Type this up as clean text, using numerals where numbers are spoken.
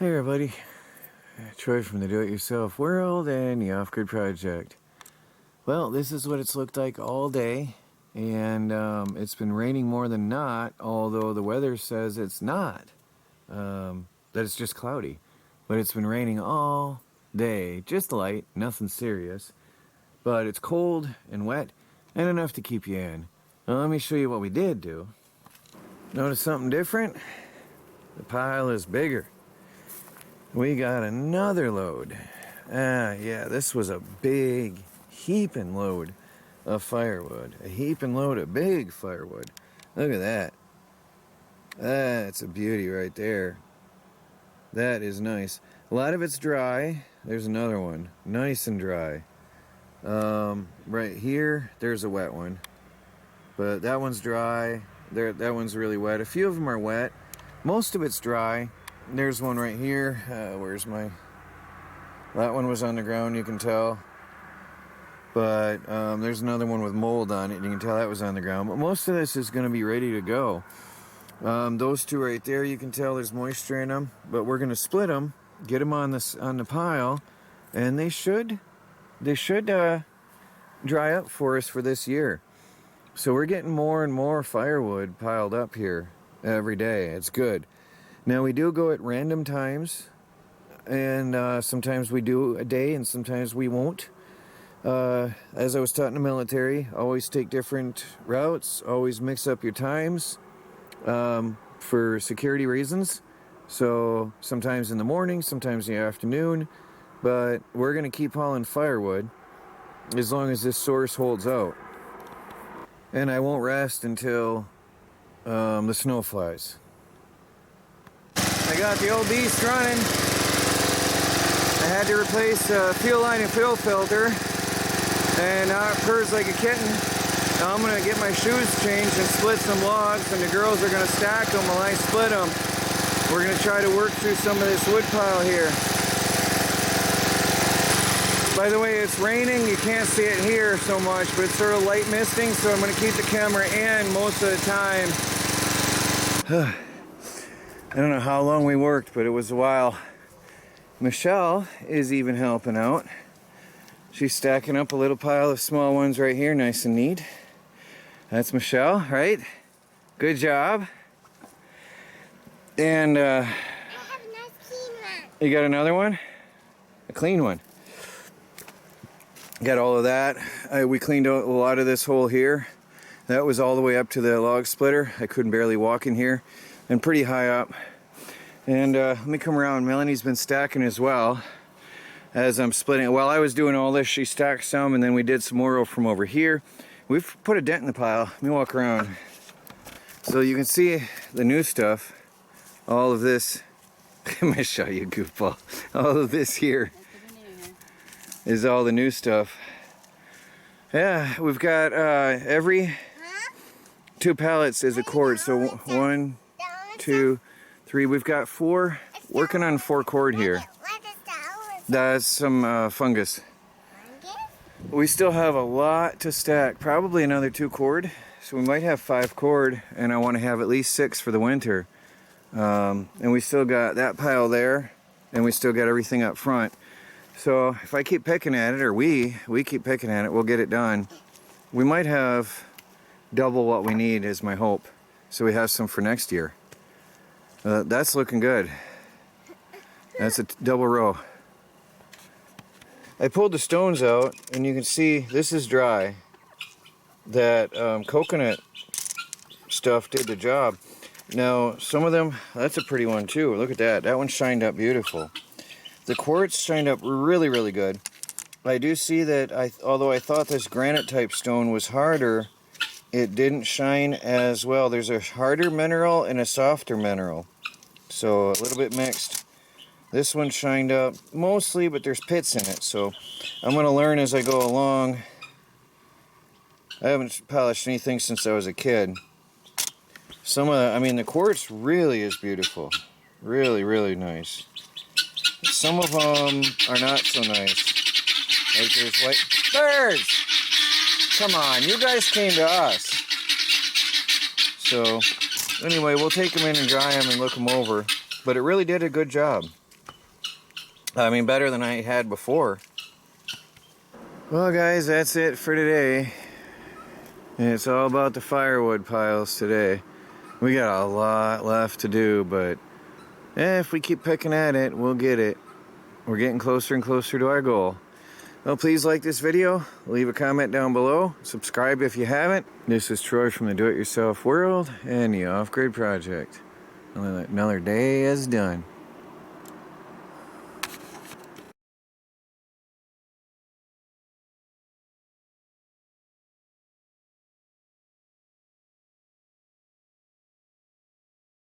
Hey everybody, Troy from the Do-It-Yourself World and the Off-Grid Project. Well, this is what it's looked like all day, and it's been raining more than not, although the weather says it's not, that it's just cloudy. But it's been raining all day, just light, nothing serious, but it's cold and wet and enough to keep you in. Now let me show you what we did do. Notice something different? The pile is bigger. We got another load. Yeah, this was a big heaping load of firewood. A heaping load of big firewood. Look at that. That's a beauty right there. That is nice. A lot of it's dry. There's another one. Nice and dry. Right here, there's a wet one. But that one's dry. That one's really wet. A few of them are wet. Most of it's dry. There's one right here. Where's my... That one was on the ground, you can tell. But there's another one with mold on it. You can tell that was on the ground. But most of this is going to be ready to go. Those two right there, you can tell there's moisture in them. But we're going to split them, get them on the pile, and they should dry up for us for this year. So we're getting more and more firewood piled up here every day. It's good. Now we do go at random times, and sometimes we do a day and sometimes we won't. As I was taught in the military, always take different routes, always mix up your times for security reasons. So sometimes in the morning, sometimes in the afternoon, but we're going to keep hauling firewood as long as this source holds out. And I won't rest until the snow flies. I got the old beast running. I had to replace fuel line and fuel filter, and now it purrs like a kitten. Now I'm going to get my shoes changed and split some logs, and the girls are going to stack them while I split them. We're going to try to work through some of this wood pile here. By the way, it's raining. You can't see it here so much, but it's sort of light misting, so I'm going to keep the camera in most of the time. I don't know how long we worked, but it was a while. Michelle is even helping out. She's stacking up a little pile of small ones right here, nice and neat. That's Michelle, right? Good job. And I have a nice clean one. You got another one? A clean one. Got all of that. We cleaned out a lot of this hole here. That was all the way up to the log splitter. I couldn't barely walk in here. And pretty high up. And let me come around. Melanie's been stacking as well as I'm splitting. While I was doing all this, she stacked some, and then we did some more from over here. We've put a dent in the pile. Let me walk around. So you can see the new stuff. All of this. Let me show you, goofball. All of this here is all the new stuff. Yeah, we've got every 2 pallets is a cord. So 1, 2, 3. We've got 4, working on 4 cord here. That's some fungus. We still have a lot to stack, probably another 2 cord. So we might have 5 cord, and I want to have at least 6 for the winter. And we still got that pile there, and we still got everything up front. So if I keep picking at it, or we keep picking at it, we'll get it done. We might have double what we need is my hope. So we have some for next year. That's looking good. That's a double row. I pulled the stones out, and you can see this is dry. That coconut stuff did the job. Now, some of them, that's a pretty one too. Look at that. That one shined up beautiful. The quartz shined up really, really good. I do see that, although I thought this granite type stone was harder, it didn't shine as well. There's a harder mineral and a softer mineral. So a little bit mixed. This one shined up mostly, but there's pits in it. So I'm going to learn as I go along. I haven't polished anything since I was a kid. The quartz really is beautiful. Really, really nice. Some of them are not so nice. Like there's white birds! Come on, you guys came to us. So, anyway, we'll take them in and dry them and look them over. But it really did a good job. I mean, better than I had before. Well, guys, that's it for today. And it's all about the firewood piles today. We got a lot left to do, but if we keep picking at it, we'll get it. We're getting closer and closer to our goal. Well, please like this video, leave a comment down below, subscribe if you haven't. This is Troy from the Do-It-Yourself World and the Off-Grid Project. Another day is done.